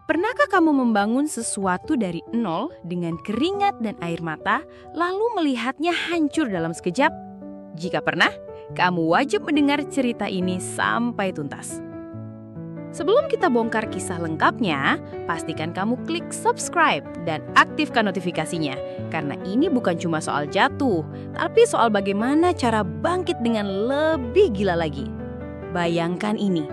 Pernahkah kamu membangun sesuatu dari nol dengan keringat dan air mata, lalu melihatnya hancur dalam sekejap? Jika pernah, kamu wajib mendengar cerita ini sampai tuntas. Sebelum kita bongkar kisah lengkapnya, pastikan kamu klik subscribe dan aktifkan notifikasinya. Karena ini bukan cuma soal jatuh, tapi soal bagaimana cara bangkit dengan lebih gila lagi. Bayangkan ini,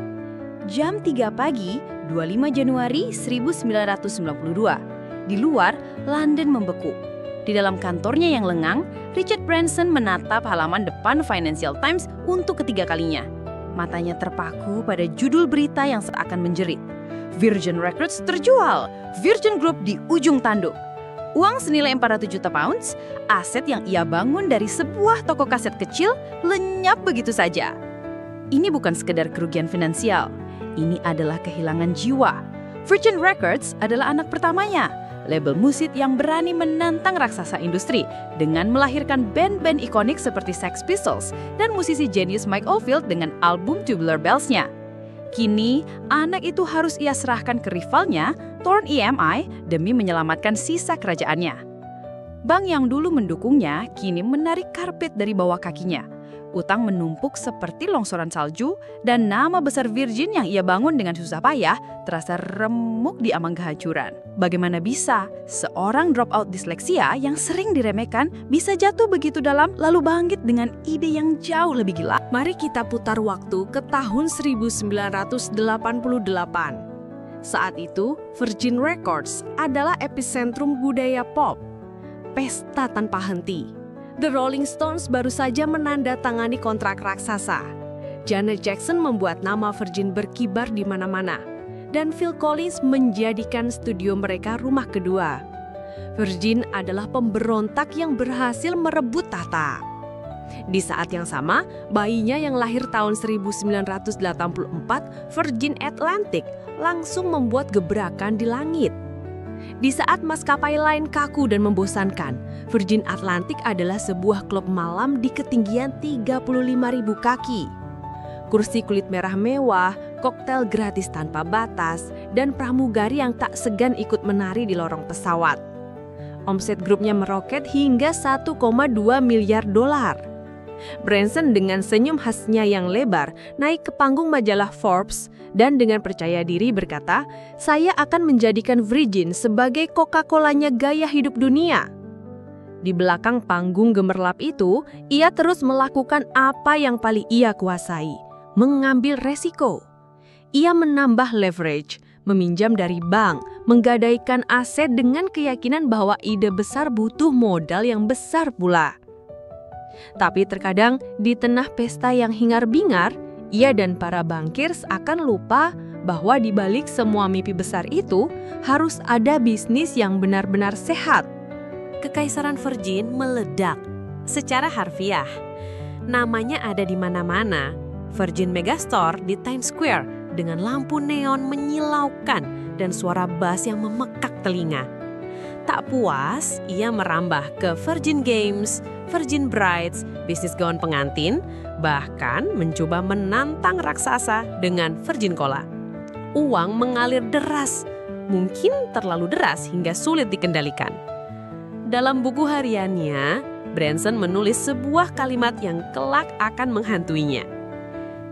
jam 3 pagi, 25 Januari 1992. Di luar, London membeku. Di dalam kantornya yang lengang, Richard Branson menatap halaman depan Financial Times untuk ketiga kalinya. Matanya terpaku pada judul berita yang seakan menjerit. Virgin Records terjual, Virgin Group di ujung tanduk. Uang senilai 400 juta pounds, aset yang ia bangun dari sebuah toko kaset kecil, lenyap begitu saja. Ini bukan sekedar kerugian finansial, ini adalah kehilangan jiwa. Virgin Records adalah anak pertamanya, label musik yang berani menantang raksasa industri dengan melahirkan band-band ikonik seperti Sex Pistols dan musisi jenius Mike Oldfield dengan album Tubular Bells-nya. Kini, anak itu harus ia serahkan ke rivalnya, Thorn EMI, demi menyelamatkan sisa kerajaannya. Bank yang dulu mendukungnya kini menarik karpet dari bawah kakinya. Utang menumpuk seperti longsoran salju, dan nama besar Virgin yang ia bangun dengan susah payah terasa remuk di ambang kehancuran. Bagaimana bisa seorang dropout disleksia yang sering diremehkan bisa jatuh begitu dalam lalu bangkit dengan ide yang jauh lebih gila? Mari kita putar waktu ke tahun 1988. Saat itu, Virgin Records adalah epicentrum budaya pop. Pesta tanpa henti. The Rolling Stones baru saja menandatangani kontrak raksasa. Janet Jackson membuat nama Virgin berkibar di mana-mana. Dan Phil Collins menjadikan studio mereka rumah kedua. Virgin adalah pemberontak yang berhasil merebut tahta. Di saat yang sama, bayinya yang lahir tahun 1984, Virgin Atlantic, langsung membuat gebrakan di langit. Di saat maskapai lain kaku dan membosankan, Virgin Atlantic adalah sebuah klub malam di ketinggian 35.000 kaki. Kursi kulit merah mewah, koktail gratis tanpa batas, dan pramugari yang tak segan ikut menari di lorong pesawat. Omset grupnya meroket hingga 1,2 miliar dolar. Branson dengan senyum khasnya yang lebar naik ke panggung majalah Forbes dan dengan percaya diri berkata, "Saya akan menjadikan Virgin sebagai Coca-Colanya gaya hidup dunia." Di belakang panggung gemerlap itu, ia terus melakukan apa yang paling ia kuasai, mengambil resiko. Ia menambah leverage, meminjam dari bank, menggadaikan aset dengan keyakinan bahwa ide besar butuh modal yang besar pula. Tapi terkadang di tengah pesta yang hingar-bingar, ia dan para bankirs akan lupa bahwa di balik semua mimpi besar itu harus ada bisnis yang benar-benar sehat. Kekaisaran Virgin meledak secara harfiah. Namanya ada di mana-mana. Virgin Megastore di Times Square dengan lampu neon menyilaukan dan suara bass yang memekak telinga. Tak puas, ia merambah ke Virgin Games, Virgin Brides, bisnis gaun pengantin, bahkan mencoba menantang raksasa dengan Virgin Cola. Uang mengalir deras, mungkin terlalu deras hingga sulit dikendalikan. Dalam buku hariannya, Branson menulis sebuah kalimat yang kelak akan menghantuinya.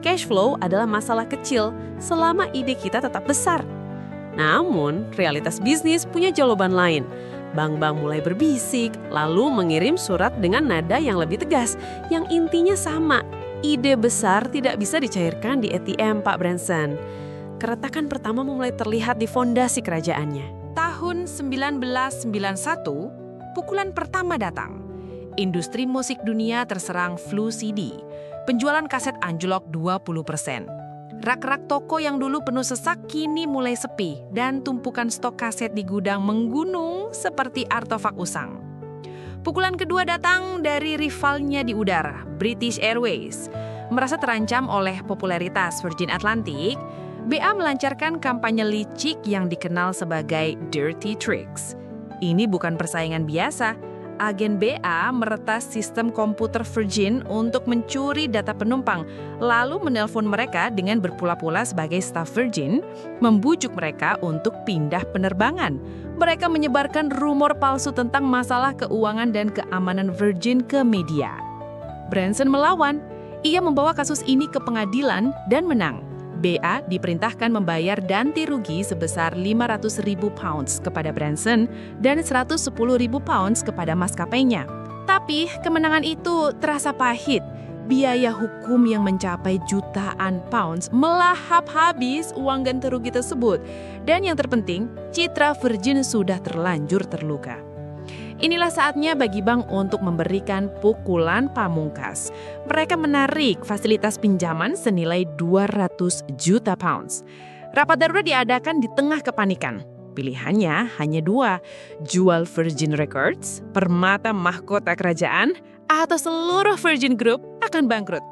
Cash flow adalah masalah kecil selama ide kita tetap besar. Namun, realitas bisnis punya jawaban lain. Bank-bank mulai berbisik, lalu mengirim surat dengan nada yang lebih tegas, yang intinya sama. Ide besar tidak bisa dicairkan di ATM, Pak Branson. Keretakan pertama mulai terlihat di fondasi kerajaannya. Tahun 1991, pukulan pertama datang. Industri musik dunia terserang flu CD. Penjualan kaset anjlok 20%. Rak-rak toko yang dulu penuh sesak kini mulai sepi dan tumpukan stok kaset di gudang menggunung seperti artefak usang. Pukulan kedua datang dari rivalnya di udara, British Airways. Merasa terancam oleh popularitas Virgin Atlantic, BA melancarkan kampanye licik yang dikenal sebagai Dirty Tricks. Ini bukan persaingan biasa, Agen BA meretas sistem komputer Virgin untuk mencuri data penumpang, lalu menelpon mereka dengan berpula-pula sebagai staf Virgin, membujuk mereka untuk pindah penerbangan. Mereka menyebarkan rumor palsu tentang masalah keuangan dan keamanan Virgin ke media. Branson melawan. Ia membawa kasus ini ke pengadilan dan menang. BA diperintahkan membayar ganti rugi sebesar 500.000 pounds kepada Branson dan 110.000 pounds kepada maskapainya. Tapi kemenangan itu terasa pahit. Biaya hukum yang mencapai jutaan pounds melahap habis uang ganti rugi tersebut. Dan yang terpenting, citra Virgin sudah terlanjur terluka. Inilah saatnya bagi bank untuk memberikan pukulan pamungkas. Mereka menarik fasilitas pinjaman senilai 200 juta pounds. Rapat darurat diadakan di tengah kepanikan. Pilihannya hanya dua, jual Virgin Records, permata mahkota kerajaan, atau seluruh Virgin Group akan bangkrut.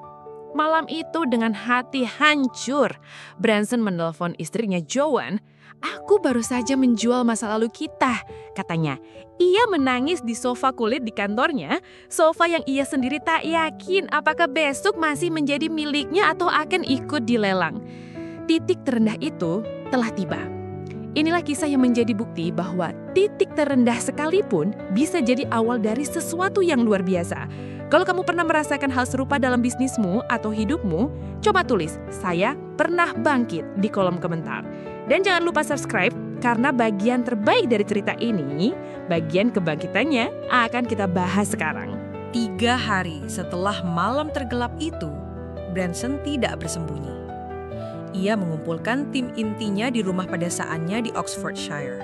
Malam itu dengan hati hancur, Branson menelpon istrinya Joan. "Aku baru saja menjual masa lalu kita," katanya. Ia menangis di sofa kulit di kantornya, sofa yang ia sendiri tak yakin apakah besok masih menjadi miliknya atau akan ikut dilelang. Titik terendah itu telah tiba. Inilah kisah yang menjadi bukti bahwa titik terendah sekalipun bisa jadi awal dari sesuatu yang luar biasa. Kalau kamu pernah merasakan hal serupa dalam bisnismu atau hidupmu, coba tulis, "Saya pernah bangkit" di kolom komentar. Dan jangan lupa subscribe, karena bagian terbaik dari cerita ini, bagian kebangkitannya akan kita bahas sekarang. 3 hari setelah malam tergelap itu, Branson tidak bersembunyi. Ia mengumpulkan tim intinya di rumah pedesaannya di Oxfordshire.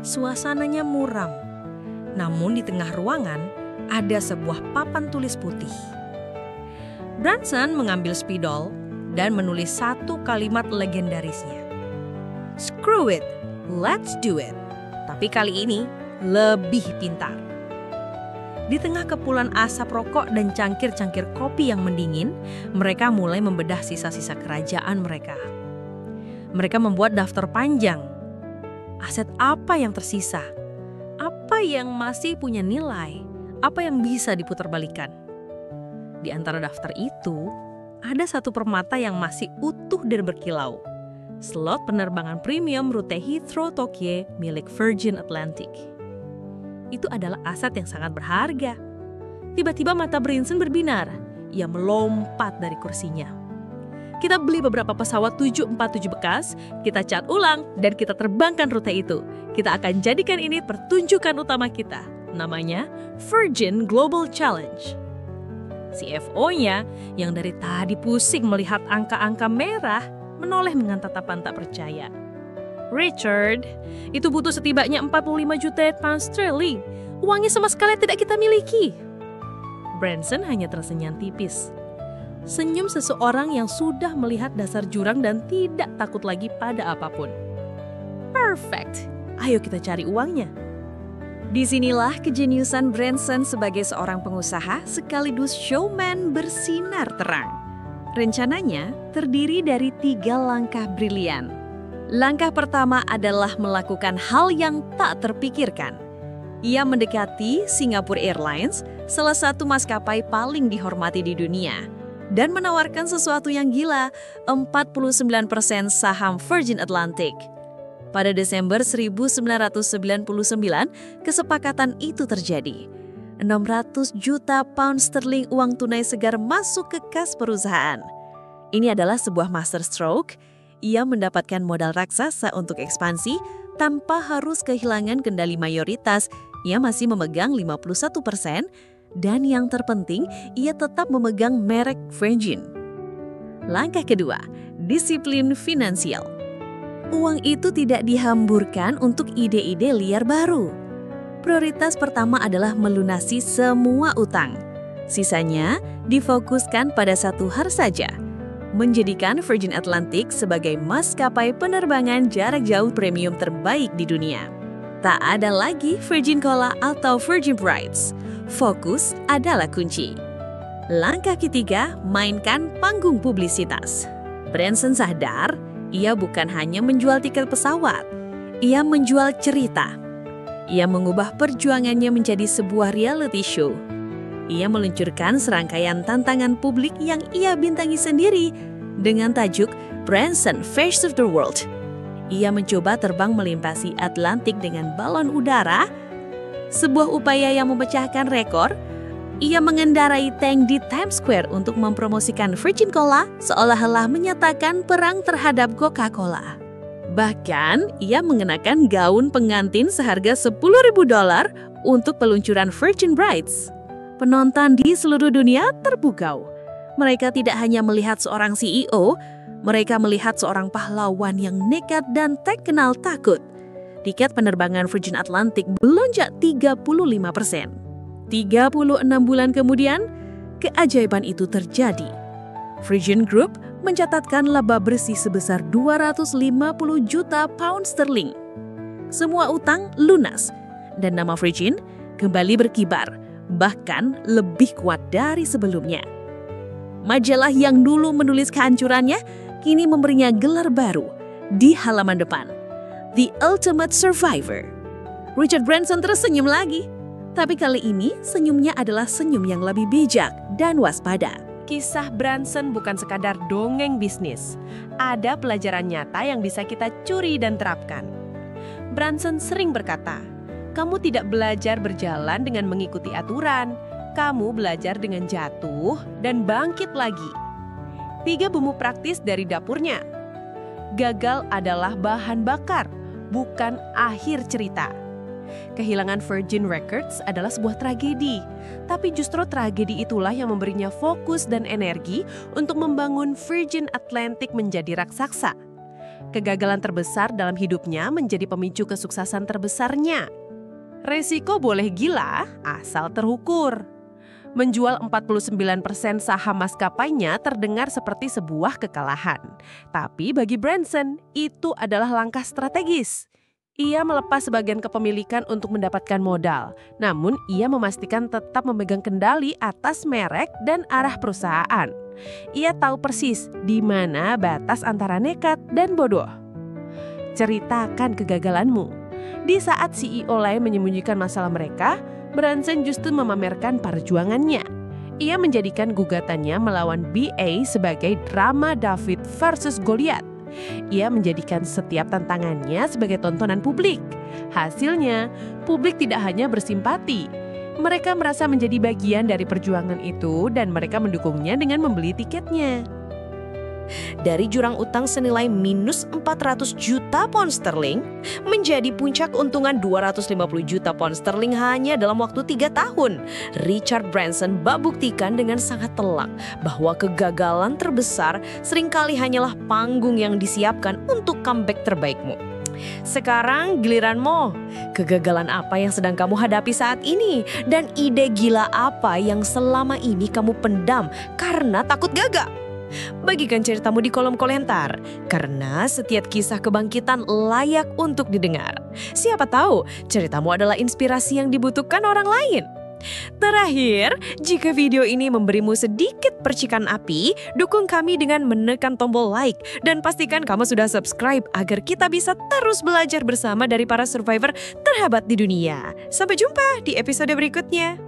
Suasananya muram, namun di tengah ruangan ada sebuah papan tulis putih. Branson mengambil spidol dan menulis satu kalimat legendarisnya. "Screw it, let's do it." Tapi kali ini lebih pintar. Di tengah kepulan asap rokok dan cangkir-cangkir kopi yang mendingin, mereka mulai membedah sisa-sisa kerajaan mereka. Mereka membuat daftar panjang. Aset apa yang tersisa? Apa yang masih punya nilai? Apa yang bisa diputarbalikkan? Di antara daftar itu, ada satu permata yang masih utuh dan berkilau. Slot penerbangan premium rute Heathrow-Tokyo milik Virgin Atlantic. Itu adalah aset yang sangat berharga. Tiba-tiba mata Branson berbinar. Ia melompat dari kursinya. "Kita beli beberapa pesawat 747 bekas, kita cat ulang, dan kita terbangkan rute itu. Kita akan jadikan ini pertunjukan utama kita. Namanya Virgin Global Challenge." CFO-nya yang dari tadi pusing melihat angka-angka merah menoleh dengan tatapan tak percaya. "Richard, itu butuh setibanya 45 juta pound sterling. Uangnya sama sekali tidak kita miliki." Branson hanya tersenyum tipis. Senyum seseorang yang sudah melihat dasar jurang dan tidak takut lagi pada apapun. "Perfect, ayo kita cari uangnya." Disinilah kejeniusan Branson sebagai seorang pengusaha sekaligus showman bersinar terang. Rencananya terdiri dari 3 langkah brilian. Langkah pertama adalah melakukan hal yang tak terpikirkan. Ia mendekati Singapore Airlines, salah satu maskapai paling dihormati di dunia, dan menawarkan sesuatu yang gila, 49% saham Virgin Atlantic. Pada Desember 1999, kesepakatan itu terjadi. 600 juta pound sterling uang tunai segar masuk ke kas perusahaan. Ini adalah sebuah master stroke. Ia mendapatkan modal raksasa untuk ekspansi tanpa harus kehilangan kendali mayoritas. Ia masih memegang 51%, dan yang terpenting, ia tetap memegang merek Virgin. Langkah kedua, disiplin finansial. Uang itu tidak dihamburkan untuk ide-ide liar baru. Prioritas pertama adalah melunasi semua utang. Sisanya difokuskan pada satu hal saja, menjadikan Virgin Atlantic sebagai maskapai penerbangan jarak jauh premium terbaik di dunia. Tak ada lagi Virgin Cola atau Virgin Brights. Fokus adalah kunci. Langkah ketiga, mainkan panggung publisitas. Branson sadar, ia bukan hanya menjual tiket pesawat, ia menjual cerita. Ia mengubah perjuangannya menjadi sebuah reality show. Ia meluncurkan serangkaian tantangan publik yang ia bintangi sendiri dengan tajuk Branson Face of the World. Ia mencoba terbang melintasi Atlantik dengan balon udara, sebuah upaya yang memecahkan rekor. Ia mengendarai tank di Times Square untuk mempromosikan Virgin Cola, seolah-olah menyatakan perang terhadap Coca-Cola. Bahkan, ia mengenakan gaun pengantin seharga $10.000 untuk peluncuran Virgin Brides. Penonton di seluruh dunia terpukau. Mereka tidak hanya melihat seorang CEO, mereka melihat seorang pahlawan yang nekat dan tak kenal takut. Tiket penerbangan Virgin Atlantic melonjak 35%. 36 bulan kemudian, keajaiban itu terjadi. Virgin Group mencatatkan laba bersih sebesar 250 juta pound sterling. Semua utang lunas, dan nama Virgin kembali berkibar, bahkan lebih kuat dari sebelumnya. Majalah yang dulu menulis kehancurannya, kini memberinya gelar baru di halaman depan. The Ultimate Survivor. Richard Branson tersenyum lagi, tapi kali ini senyumnya adalah senyum yang lebih bijak dan waspada. Kisah Branson bukan sekadar dongeng bisnis. Ada pelajaran nyata yang bisa kita curi dan terapkan. Branson sering berkata, kamu tidak belajar berjalan dengan mengikuti aturan. Kamu belajar dengan jatuh dan bangkit lagi. 3 bumbu praktis dari dapurnya. Gagal adalah bahan bakar, bukan akhir cerita. Kehilangan Virgin Records adalah sebuah tragedi, tapi justru tragedi itulah yang memberinya fokus dan energi untuk membangun Virgin Atlantic menjadi raksasa. Kegagalan terbesar dalam hidupnya menjadi pemicu kesuksesan terbesarnya. Resiko boleh gila, asal terukur. Menjual 49% saham maskapainya terdengar seperti sebuah kekalahan. Tapi bagi Branson, itu adalah langkah strategis. Ia melepas sebagian kepemilikan untuk mendapatkan modal, namun ia memastikan tetap memegang kendali atas merek dan arah perusahaan. Ia tahu persis di mana batas antara nekat dan bodoh. Ceritakan kegagalanmu. Di saat CEO lain menyembunyikan masalah mereka, Branson justru memamerkan perjuangannya. Ia menjadikan gugatannya melawan BA sebagai drama David versus Goliath. Ia menjadikan setiap tantangannya sebagai tontonan publik. Hasilnya, publik tidak hanya bersimpati. Mereka merasa menjadi bagian dari perjuangan itu dan mereka mendukungnya dengan membeli tiketnya. Dari jurang utang senilai minus 400 juta pound sterling menjadi puncak keuntungan 250 juta pound sterling hanya dalam waktu 3 tahun. Richard Branson buktikan dengan sangat telak bahwa kegagalan terbesar seringkali hanyalah panggung yang disiapkan untuk comeback terbaikmu. Sekarang giliranmu. Kegagalan apa yang sedang kamu hadapi saat ini? Dan ide gila apa yang selama ini kamu pendam karena takut gagal? Bagikan ceritamu di kolom komentar, karena setiap kisah kebangkitan layak untuk didengar. Siapa tahu ceritamu adalah inspirasi yang dibutuhkan orang lain. Terakhir, jika video ini memberimu sedikit percikan api, dukung kami dengan menekan tombol like dan pastikan kamu sudah subscribe agar kita bisa terus belajar bersama dari para survivor terhebat di dunia. Sampai jumpa di episode berikutnya.